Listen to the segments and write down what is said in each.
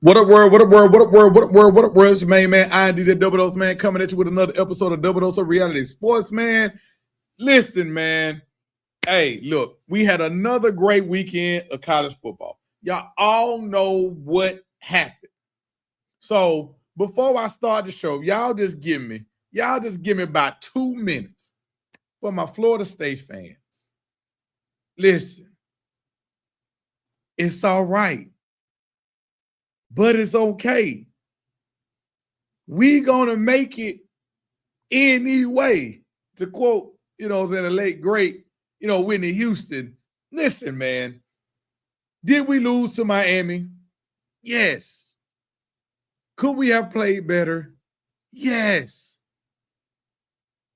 What up, world? What up, world? What up, world? What up, world? What up, world? It's your main man. I am DJ Double Dose, man, coming at you with another episode of Double Dose of Reality Sports, man. Listen, man. Hey, look, we had another great weekend of college football. Y'all all know what happened. So before I start the show, y'all just give me about 2 minutes for my Florida State fans. Listen, it's all right, but it's okay. We gonna make it anyway. To quote, the late great, Whitney Houston. Listen, man, did we lose to Miami? Yes. Could we have played better? Yes.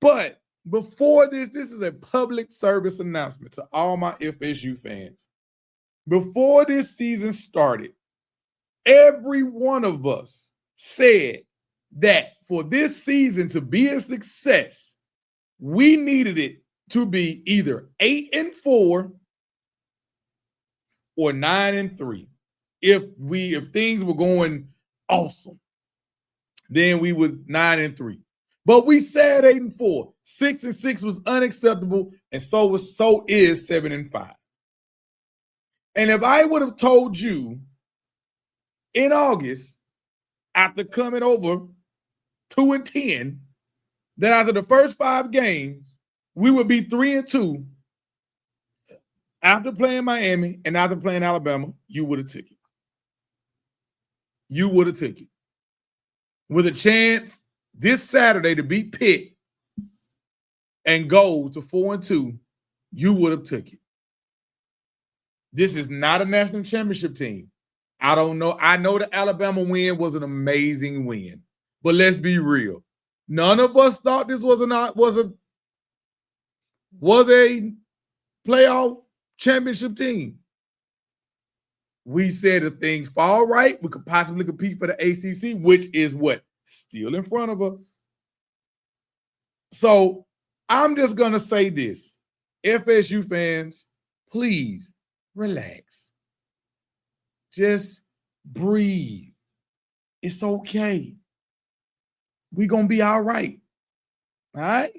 But before this is a public service announcement to all my FSU fans. Before this season started, every one of us said that for this season to be a success, we needed it to be either 8-4 or 9-3. If things were going awesome, then we would 9-3. But we said 8-4. 6-6 was unacceptable, and so is 7-5. And if I would have told you in August, after coming over 2-10, that after the first 5 games, we would be 3-2 after playing Miami and after playing Alabama, you would have took it. You would have took it. With a chance this Saturday to beat Pitt and go to 4-2, you would have took it. This is not a national championship team. I don't know. I know the Alabama win was an amazing win, but let's be real. None of us thought this was a playoff championship team. We said if things fall right, we could possibly compete for the ACC, which is what? Still in front of us. So I'm just going to say this. FSU fans, please relax. Just breathe. It's okay. We're going to be all right. All right?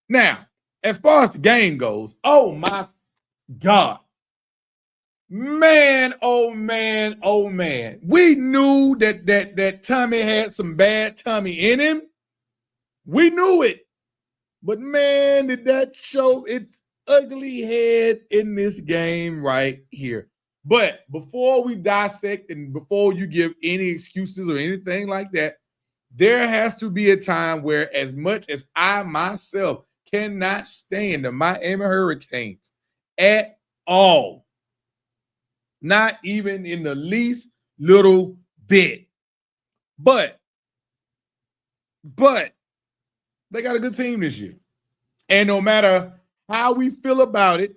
Now, as far as the game goes, oh my God. Man, oh man, oh man. We knew that Tommy had some bad Tommy in him. We knew it. But man, did that show its ugly head in this game right here. But before we dissect and before you give any excuses or anything like that, there has to be a time where, as much as I myself cannot stand the Miami Hurricanes at all, not even in the least little bit, but they got a good team this year. And no matter how we feel about it,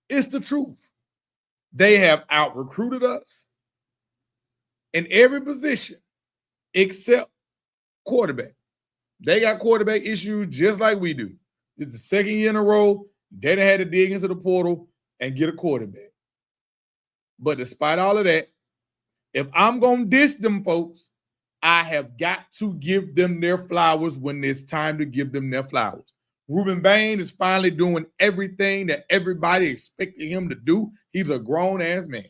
it's the truth. They have out-recruited us in every position except quarterback. They got quarterback issues just like we do. It's the second year in a row. They done had to dig into the portal and get a quarterback. But despite all of that, if I'm going to diss them folks, I have got to give them their flowers when it's time to give them their flowers. Ruben Bain is finally doing everything that everybody expected him to do. He's a grown-ass man.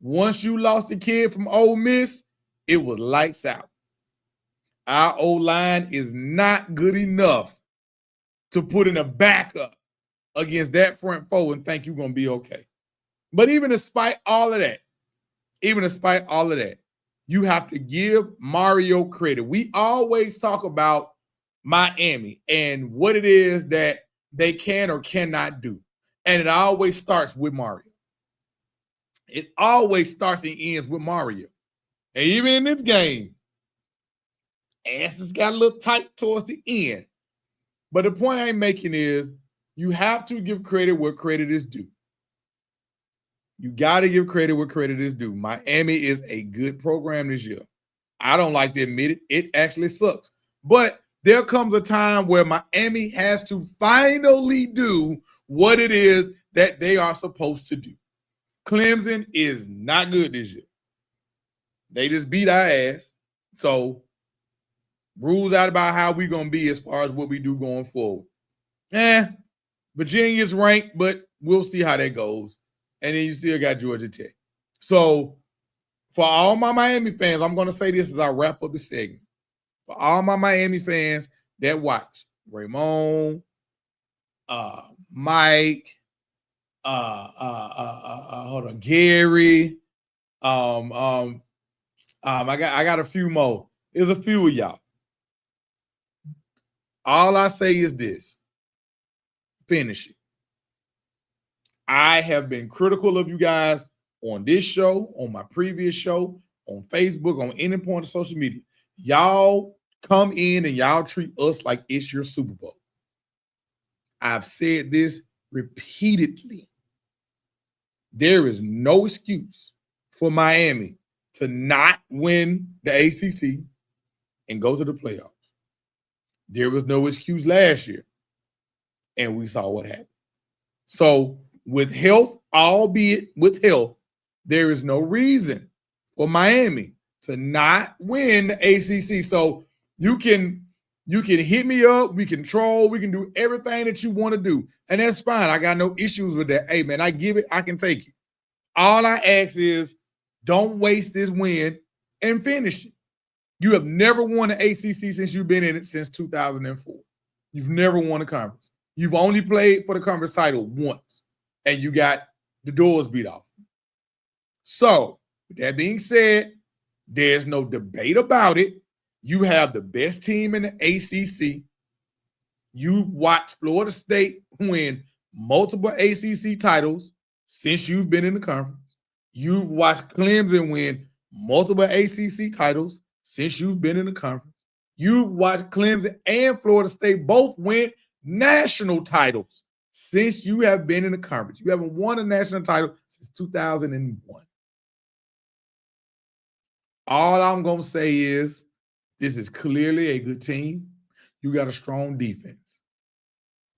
Once you lost the kid from Ole Miss, it was lights out. Our O-line is not good enough to put in a backup against that front four and think you're going to be okay. But even despite all of that, you have to give Mario credit. We always talk about Miami and what it is that they can or cannot do. And it always starts with Mario. It always starts and ends with Mario. And even in this game, asses got a little tight towards the end. But the point I'm making is you have to give credit where credit is due. You got to give credit where credit is due. Miami is a good program this year. I don't like to admit it. It actually sucks. But there comes a time where Miami has to finally do what it is that they are supposed to do. Clemson is not good this year. They just beat our ass. So rules out about how we're going to be as far as what we do going forward. Virginia's ranked, but we'll see how that goes. And then you still got Georgia Tech. So for all my Miami fans, I'm going to say this as I wrap up the segment. For all my Miami fans that watch, Raymond, Mike, hold on, Gary, I got a few more. There's a few of y'all. All I say is this: finish it. I have been critical of you guys on this show, on my previous show, on Facebook, on any point of social media. Y'all come in and y'all treat us like it's your Super Bowl. I've said this repeatedly. There is no excuse for Miami to not win the ACC and go to the playoffs. There was no excuse last year, and we saw what happened. So with health, albeit with health, there is no reason for Miami to not win the ACC. So you can hit me up, we can troll, we can do everything that you want to do, and that's fine. I got no issues with that. Hey, man, I give it, I can take it. All I ask is don't waste this win and finish it. You have never won the ACC since you've been in it since 2004. You've never won a conference. You've only played for the conference title once, and you got the doors beat off. So, with that being said, there's no debate about it. You have the best team in the ACC. You've watched Florida State win multiple ACC titles since you've been in the conference. You've watched Clemson win multiple ACC titles since you've been in the conference. You've watched Clemson and Florida State both win national titles since you have been in the conference. You haven't won a national title since 2001. All I'm going to say is this is clearly a good team. You got a strong defense.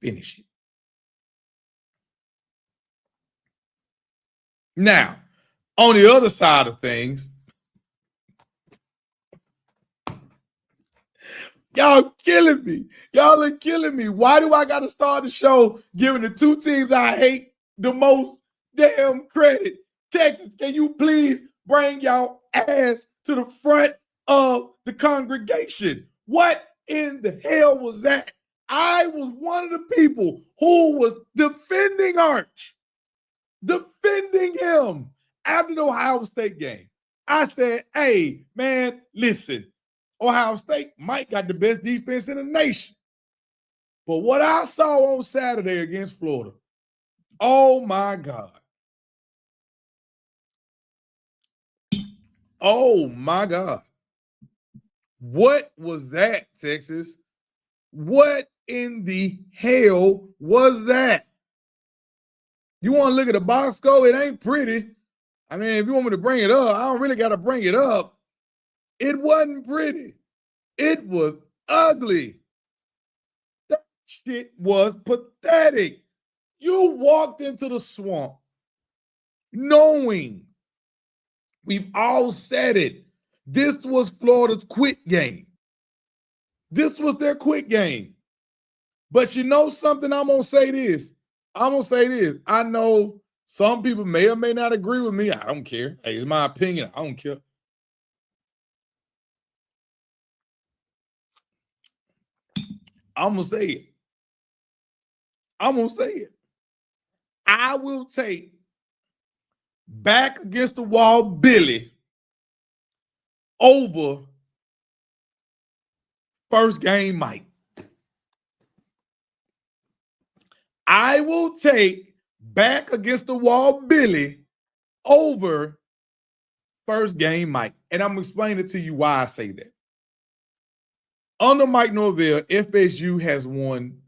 Finish it. Now, on the other side of things, y'all killing me. Y'all are killing me. Why do I got to start the show giving the two teams I hate the most damn credit? Texas, can you please bring y'all ass to the front of the congregation? What in the hell was that? I was one of the people who was defending Arch, defending him after the Ohio State game. I said, hey, man, listen, Ohio State might got the best defense in the nation. But what I saw on Saturday against Florida, oh, my God. Oh, my God. What was that, Texas? What in the hell was that? You want to look at the box score? It ain't pretty. I mean, if you want me to bring it up, I don't really got to bring it up. It wasn't pretty. It was ugly. That shit was pathetic. You walked into the swamp knowing, we've all said it, this was Florida's quit game. This was their quit game. But you know something? I'm going to say this. I know some people may or may not agree with me. I don't care. Hey, it's my opinion. I don't care. I'm going to say it. I will take back against the wall Billy over first game Mike. I will take back against the wall Billy over first game Mike. And I'm explaining to you why I say that. Under Mike Norvell, FSU has won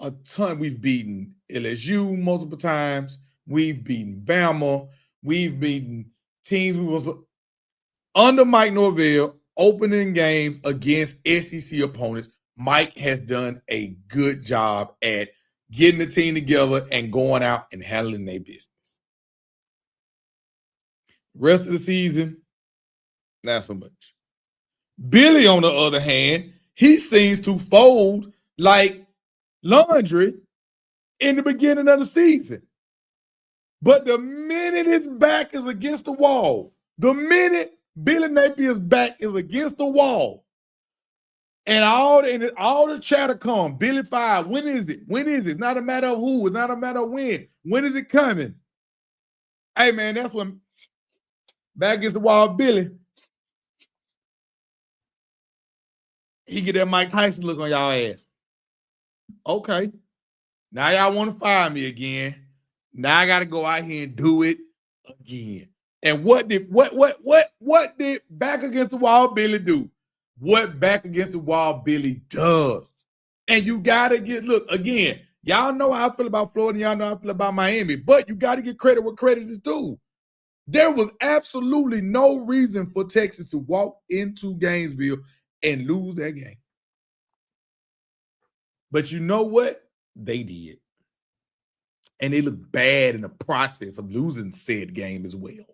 a ton. We've beaten LSU multiple times. We've beaten Bama. We've beaten teams. Under Mike Norvell, opening games against SEC opponents, Mike has done a good job at getting the team together and going out and handling their business. Rest of the season, not so much. Billy, on the other hand, he seems to fold like laundry in the beginning of the season. But the minute his back is against the wall, the minute Billy Napier's back is against the wall, and all the chatter come, Billy 5, when is it? When is it? It's not a matter of who, it's not a matter of when. When is it coming? Hey, man, that's when back against the wall, Billy, he get that Mike Tyson look on y'all ass. Okay. Now y'all want to fire me again. Now I got to go out here and do it again. And what did back against the wall Billy do? What back against the wall Billy does. And you got to look, again, y'all know how I feel about Florida, y'all know how I feel about Miami, but you got to get credit where credit is due. There was absolutely no reason for Texas to walk into Gainesville and lose that game. But you know what? They did. And they looked bad in the process of losing said game as well.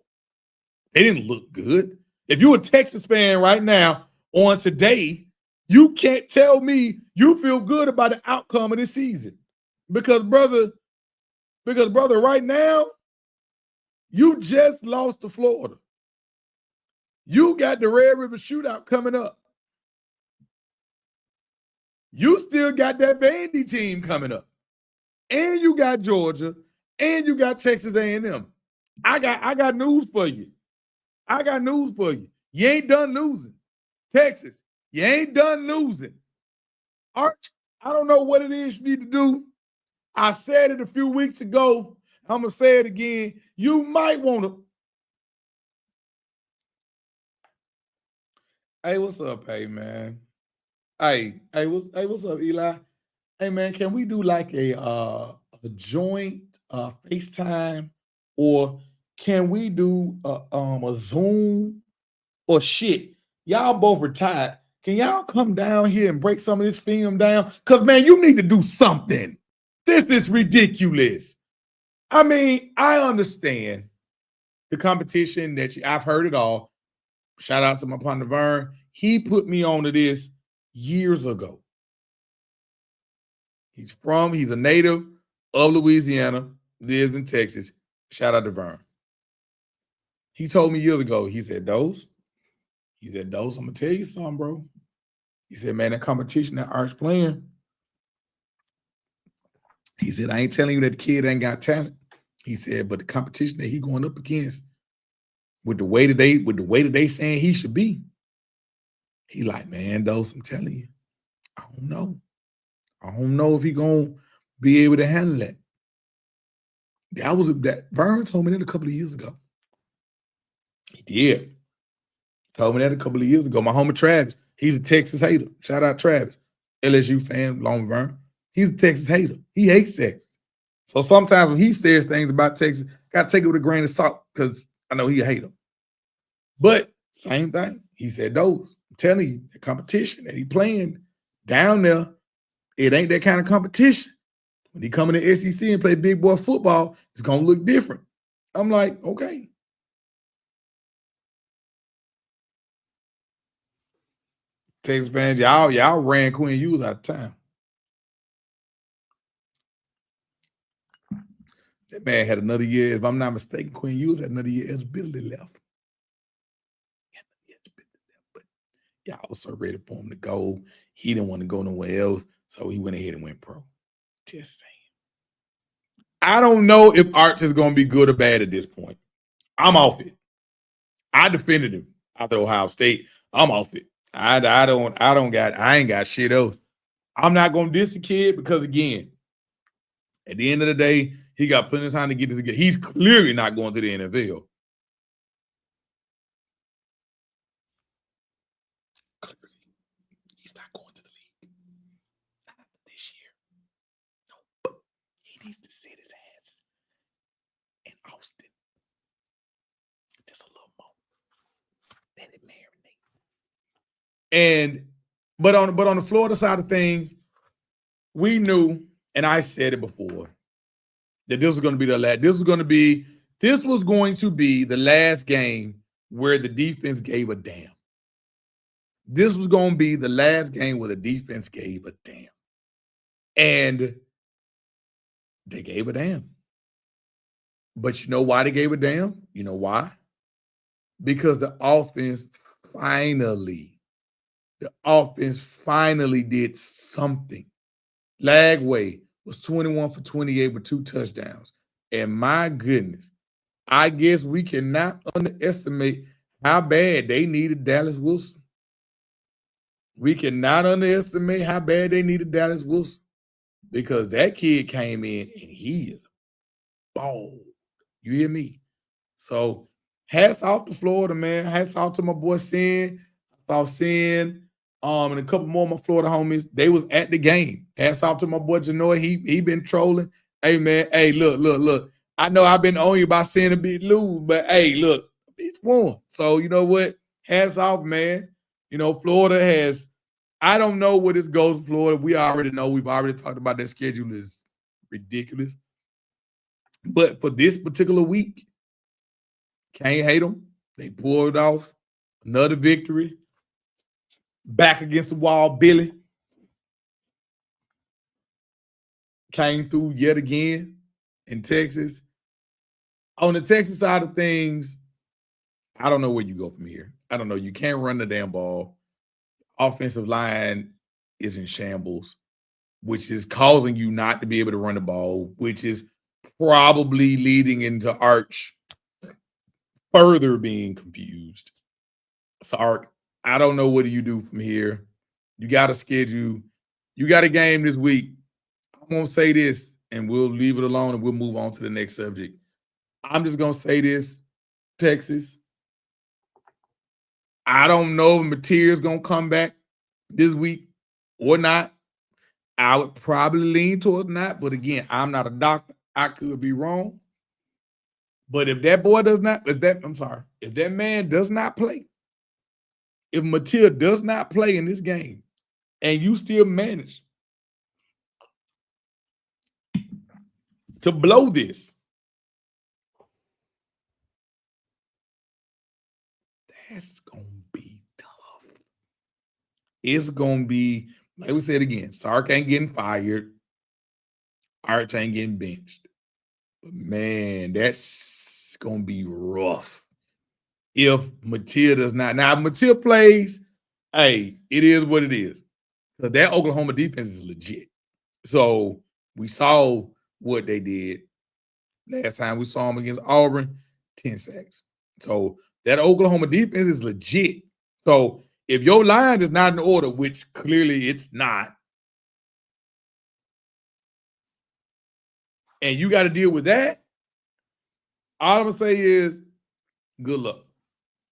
They didn't look good. If you're a Texas fan right now on today, you can't tell me you feel good about the outcome of this season. Because brother, right now, you just lost to Florida. You got the Red River Shootout coming up. You still got that Vandy team coming up. And you got Georgia, and you got Texas A&M. I got news for you. I got news for you. You ain't done losing. Texas, you ain't done losing. Arch, I don't know what it is you need to do. I said it a few weeks ago. I'm going to say it again. You might want to. Hey, what's up, hey, man? Hey, what's up, Eli? Hey, man, can we do like a joint FaceTime, or can we do a Zoom or shit? Y'all both retired. Can y'all come down here and break some of this film down? Because, man, you need to do something. This is ridiculous. I mean, I understand the competition that I've heard it all. Shout out to my partner, Vern. He put me onto this years ago. He's a native of Louisiana, lives in Texas. Shout out to Vern. He told me years ago, he said, Dose, I'm going to tell you something, bro. He said, man, that competition that Arch playing, he said, I ain't telling you that the kid ain't got talent. He said, but the competition that he going up against, with the way that they saying he should be, he like, man, Dose, I'm telling you, I don't know. I don't know if he gonna be able to handle that. That Vern told me that a couple of years ago. He did. Told me that a couple of years ago. My homie Travis, he's a Texas hater. Shout out Travis, LSU fan, long Vern. He's a Texas hater. He hates Texas. So sometimes when he says things about Texas, gotta take it with a grain of salt because I know he a hater. But same thing. He said, Those, I'm telling you, the competition that he playing down there, it ain't that kind of competition. When he come in the SEC and play big boy football, it's going to look different. I'm like, okay. Texas fans, y'all ran Quinn Ewers out of town. That man had another year. If I'm not mistaken, Quinn Ewers had another year eligibility left. But y'all was so ready for him to go. He didn't want to go nowhere else, so he went ahead and went pro. Just saying. I don't know if Arch is going to be good or bad at this point. I'm off it. I defended him after Ohio State. I'm off it. I ain't got shit else. I'm not gonna diss the kid because, again, at the end of the day, he got plenty of time to get this again. He's clearly not going to the NFL. Clearly, he's not going to the league. Not this year. No. He needs to sit his ass in Austin. Just a little more. Let it marinate. But on the Florida side of things, we knew, and I said it before, that this was going to be the last. This was going to be This was going to be the last game where the defense gave a damn. This was going to be the last game where the defense gave a damn. And they gave a damn. But you know why they gave a damn? You know why? Because the offense finally did something. Lagway was 21 for 28 with 2 touchdowns. And my goodness, I guess we cannot underestimate how bad they needed Dallas Wilson. We cannot underestimate how bad they needed Dallas Wilson, because that kid came in and he is bald. You hear me? So hats off to Florida, man. Hats off to my boy Sin. I saw Sin and a couple more of my Florida homies. They was at the game. Hats off to my boy Janoy. He been trolling. Hey, man. Hey, look. I know I've been on you about seeing a bit lose, but hey, look, it's won. So you know what? Hats off, man. You know, Florida has, I don't know where this goes for Florida. We already know. We've already talked about their schedule is ridiculous. But for this particular week, can't hate them. They pulled off another victory. Back against the wall, Billy came through yet again in Texas. On the Texas side of things, I don't know where you go from here. I don't know. You can't run the damn ball. Offensive line is in shambles, which is causing you not to be able to run the ball, which is probably leading into Arch further being confused. Sark, I don't know what do you do from here. You got a schedule. You got a game this week. I'm going to say this, and we'll leave it alone, and we'll move on to the next subject. I'm just going to say this, Texas. I don't know if Material's going to come back this week or not. I would probably lean towards not, but again, I'm not a doctor. I could be wrong. But if that boy does not, if that man does not play, if Material does not play in this game, and you still manage to blow this, that's going to be tough. It's going to be, like we said again, Sark ain't getting fired. Arch ain't getting benched. But man, that's going to be rough if Material does not. Now, if Material plays, hey, it is what it is. Because that Oklahoma defense is legit. So we saw what they did last time we saw them against Auburn, 10 sacks. So that Oklahoma defense is legit. So if your line is not in order, which clearly it's not, and you got to deal with that, all I'm going to say is good luck,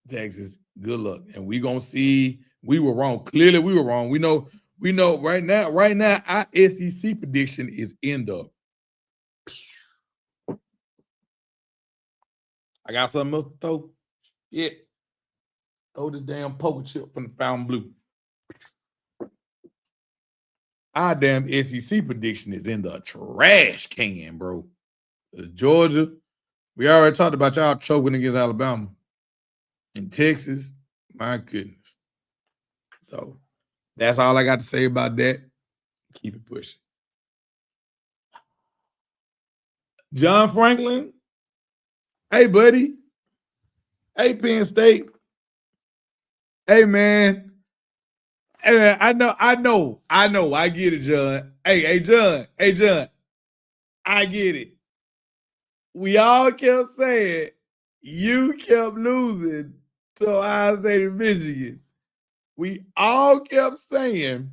Texas. Good luck. And we're going to see we were wrong. Clearly we were wrong. We know right now, our SEC prediction is in the. I got something else to throw. Yeah. Throw this damn poker chip from the Fountain Blue. Our damn SEC prediction is in the trash can, bro. Georgia, we already talked about y'all choking against Alabama. In Texas, my goodness. So that's all I got to say about that. Keep it pushing. John Franklin. Hey, buddy. Hey, Penn State. Hey, man. Hey, man, I know. I get it, John. Hey, John. I get it. We all kept saying you kept losing to Ohio State and Michigan. We all kept saying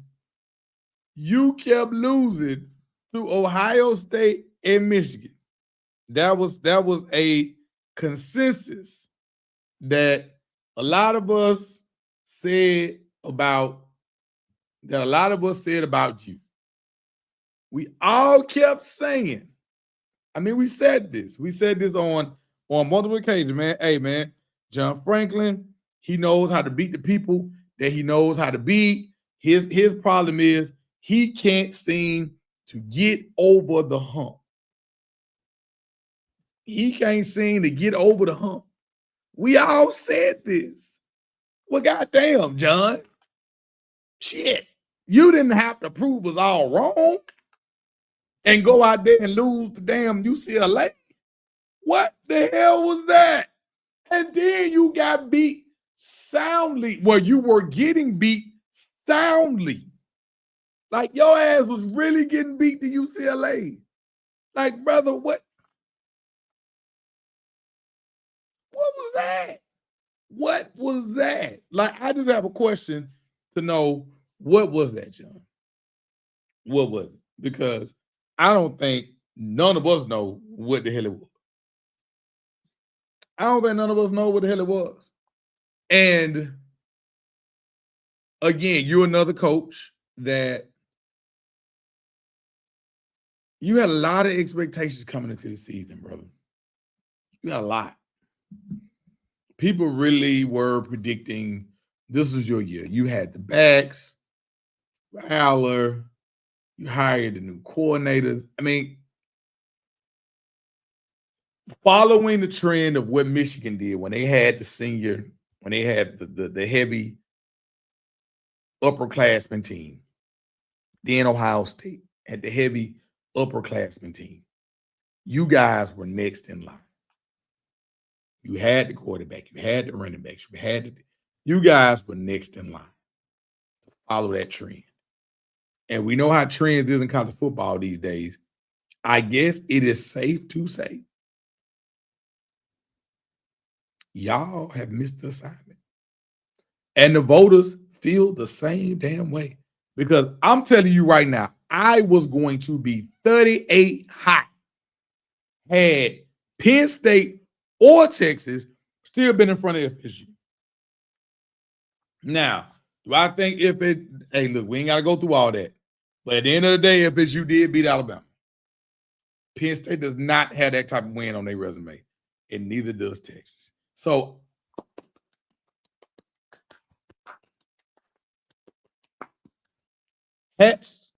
you kept losing to Ohio State and Michigan. That was a consensus that a lot of us said about you. We all kept saying. I mean, we said this. We said this on multiple occasions, man. Hey, man, John Franklin, he knows how to beat the people that he knows how to beat. His problem is he can't seem to get over the hump. He can't seem to get over the hump. We all said this. Well, goddamn, John. Shit. You didn't have to prove us all wrong and go out there and lose to damn UCLA. What the hell was that? And then you got beat soundly. Well, you were getting beat soundly. Like your ass was really getting beat to UCLA. Like, brother, what was that? What was that? Like, I just have a question to know what was that, John? What was it? Because I don't think none of us know what the hell it was. I don't think none of us know what the hell it was. And again, you're another coach that you had a lot of expectations coming into the season, brother. You got a lot. People really were predicting this was your year. You had the backs, Howler, you hired a new coordinator. I mean, following the trend of what Michigan did when they had the senior, when they had the heavy upperclassmen team, then Ohio State had the heavy upperclassmen team. You guys were next in line. You had the quarterback, you had the running backs, you guys were next in line to follow that trend. And we know how trends is in college football these days. I guess it is safe to say y'all have missed the assignment. And the voters feel the same damn way. Because I'm telling you right now, I was going to be 38 hot had Penn State or Texas still been in front of FSU. Now, do I think hey, look, we ain't got to go through all that. But at the end of the day, FSU did beat Alabama. Penn State does not have that type of win on their resume, and neither does Texas. So, hats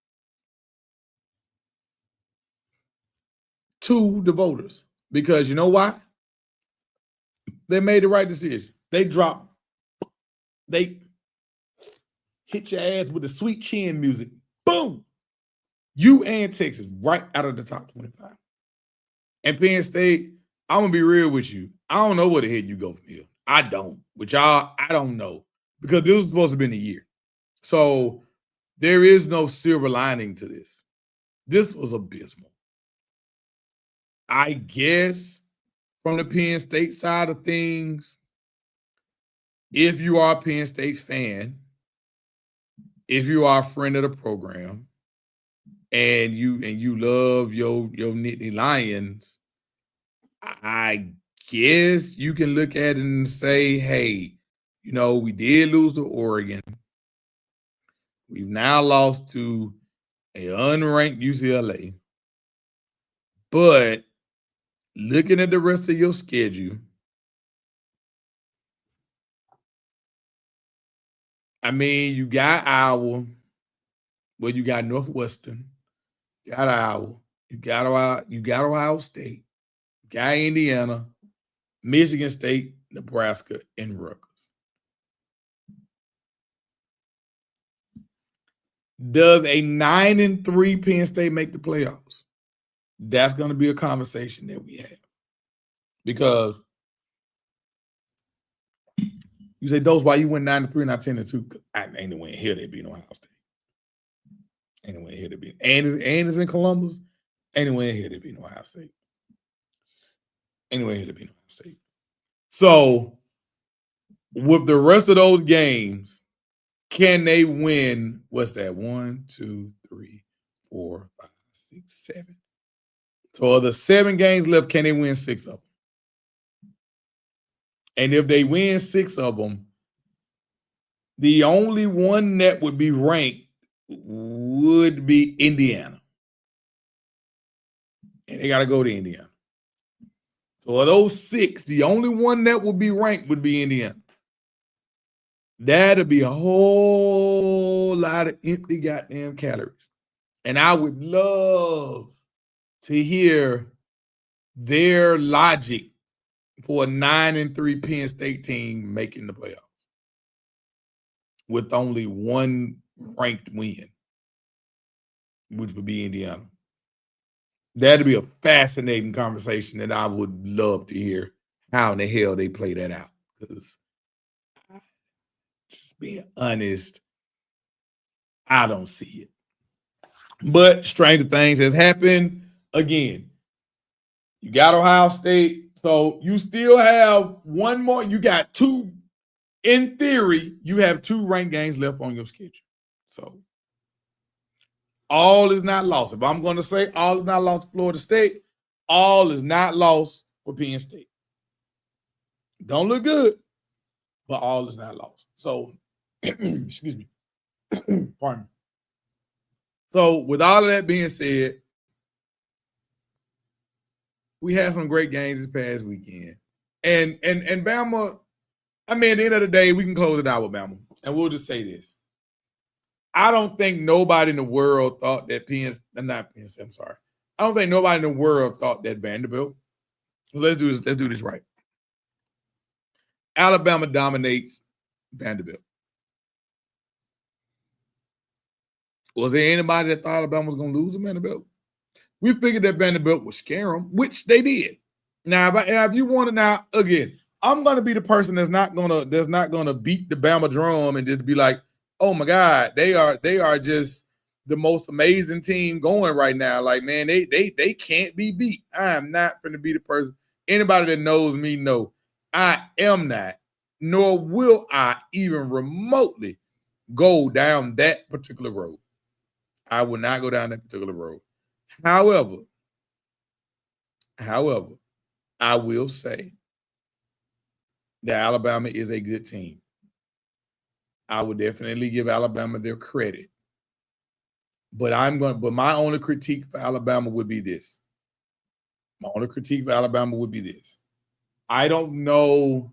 to the voters, because you know why? They made the right decision. They hit your ass with the sweet chin music. Boom. You and Texas right out of the top 25. And Penn State, I'm going to be real with you. I don't know where the heck you go from here. I don't. With y'all, I don't know. Because this was supposed to have been a year. So there is no silver lining to this. This was abysmal. I guess from the Penn State side of things, if you are a Penn State fan, if you are a friend of the program, and you love your Nittany Lions, I guess you can look at it and say, hey, we did lose to Oregon. We've now lost to an unranked UCLA. But looking at the rest of your schedule, I mean, you got Iowa, well, you got Northwestern, you got Iowa, you got Ohio State, you got Indiana, Michigan State, Nebraska, and Rutgers. Does a 9-3 Penn State make the playoffs? That's going to be a conversation that we have. Because you say, Dose, why you went 9-3 and not 10-2? Ain't no way in here they beat Ohio State. Ain't no way in here they beat. And it's in Columbus. Ain't no way in here they beat Ohio State. Anyway, to be Ohio State. So with the rest of those games, can they win? What's that? 1, 2, 3, 4, 5, 6, 7. So of the 7 games left, can they win 6 of them? And if they win 6 of them, the only one that would be ranked would be Indiana. And they got to go to Indiana. So of those 6, the only one that would be ranked would be Indiana. That'd be a whole lot of empty goddamn calories. And I would love to hear their logic for a 9-3 Penn State team making the playoffs with only one ranked win, which would be Indiana. That'd be a fascinating conversation that I would love to hear how in the hell they play that out. Because just being honest, I don't see it. But stranger things has happened. Again, you got Ohio State, so you still have one more. You got two, in theory, you have two ranked games left on your schedule. So all is not lost. If I'm going to say all is not lost for Florida State, all is not lost for Penn State. Don't look good, but all is not lost. So, excuse me. Pardon me. So, with all of that being said, we had some great games this past weekend. And Bama, I mean, at the end of the day, we can close it out with Bama. And we'll just say this. I don't think nobody in the world thought that I'm sorry. I don't think nobody in the world thought that Vanderbilt. So let's do this. Let's do this right. Alabama dominates Vanderbilt. Was there anybody that thought Alabama was going to lose to Vanderbilt? We figured that Vanderbilt would scare them, which they did. Now, if you want to, now again, I'm going to be the person that's not gonna beat the Bama drum and just be like, oh my God, they are just the most amazing team going right now. Like, man, they can't be beat. I am not going to be the person. Anybody that knows me know I am not, nor will I even remotely go down that particular road. I will not go down that particular road. However, I will say that Alabama is a good team. I would definitely give Alabama their credit. But my only critique for Alabama would be this. I don't know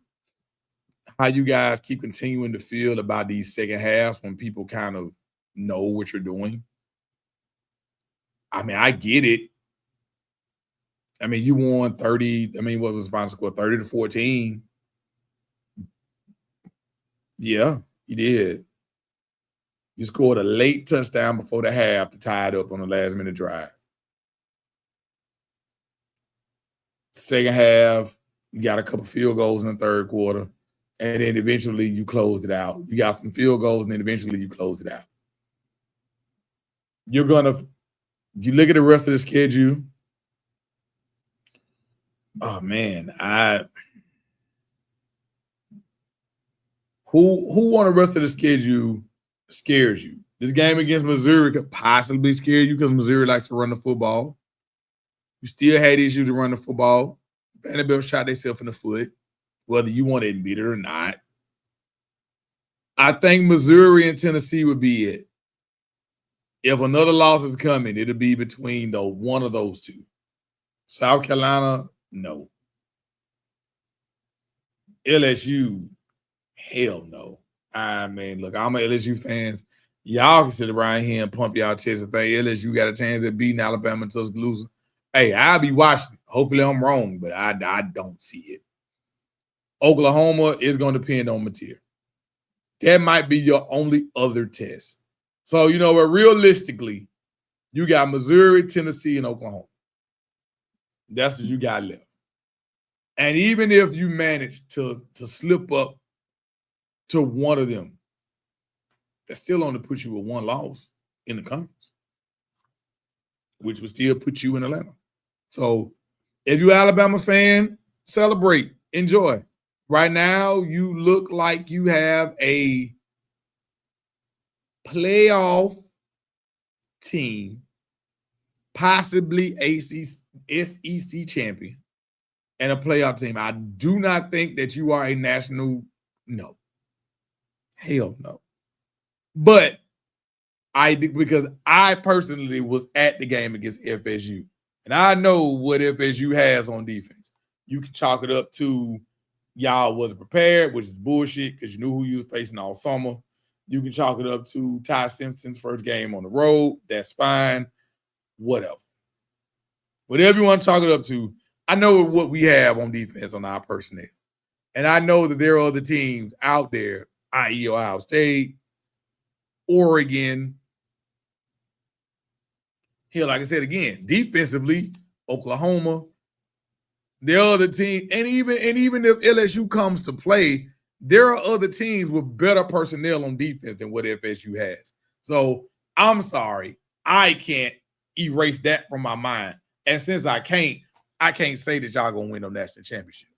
how you guys keep continuing to feel about these second halves when people kind of know what you're doing. I mean, I get it. I mean, you won 30. I mean, what was the final score? 30-14. Yeah, you did. You scored a late touchdown before the half to tie it up on the last minute drive. Second half, you got a couple field goals in the third quarter, and then eventually you closed it out. You got some field goals, and then eventually you closed it out. You look at the rest of the schedule. Oh man, who on the rest of the schedule scares you? This game against Missouri could possibly scare you because Missouri likes to run the football. You still had issues to run the football. Vanderbilt shot themselves in the foot, whether you want to admit it or not. I think Missouri and Tennessee would be it. If another loss is coming, it'll be between one of those two. South Carolina, no. LSU, hell no. I mean, look, I'm a LSU fans. Y'all can sit around here and pump y'all chest and think LSU got a chance at beating Alabama and Tuscaloosa. Hey, I'll be watching. Hopefully I'm wrong, but I don't see it. Oklahoma is going to depend on material. That might be your only other test. So, realistically, you got Missouri, Tennessee, and Oklahoma. That's what you got left. And even if you manage to slip up to one of them, that still only puts you with one loss in the conference, which would still put you in Atlanta. So if you're an Alabama fan, celebrate, enjoy. Right now, you look like you have a playoff team, possibly SEC champion, and a playoff team. I do not think that you are a national, no. Hell no. But because I personally was at the game against FSU, and I know what FSU has on defense. You can chalk it up to y'all wasn't prepared, which is bullshit because you knew who you was facing all summer. You can chalk it up to Ty Simpson's first game on the road. That's fine. Whatever you want to chalk it up to, I know what we have on defense on our personnel. And I know that there are other teams out there, i.e. Ohio State, Oregon. Here, like I said again, defensively, Oklahoma, the other team, and even if LSU comes to play, there are other teams with better personnel on defense than what FSU has. So I'm sorry, I can't erase that from my mind. And since I can't say that y'all gonna win no national championship.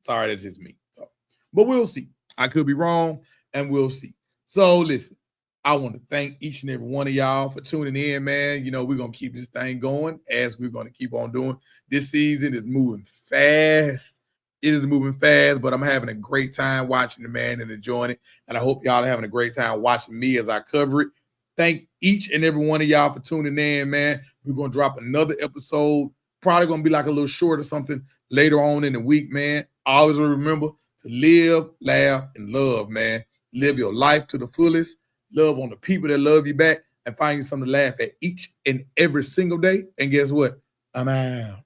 Sorry, that's just me. So, but we'll see. I could be wrong, and we'll see. So listen, I want to thank each and every one of y'all for tuning in, man. You know, we're going to keep this thing going as we're going to keep on doing. This season is moving fast. It is moving fast, but I'm having a great time watching the man and enjoying it. And I hope y'all are having a great time watching me as I cover it. Thank each and every one of y'all for tuning in, man. We're going to drop another episode. Probably going to be like a little short or something later on in the week, man. Always remember to live, laugh, and love, man. Live your life to the fullest. Love on the people that love you back, and find you something to laugh at each and every single day. And guess what? I'm out.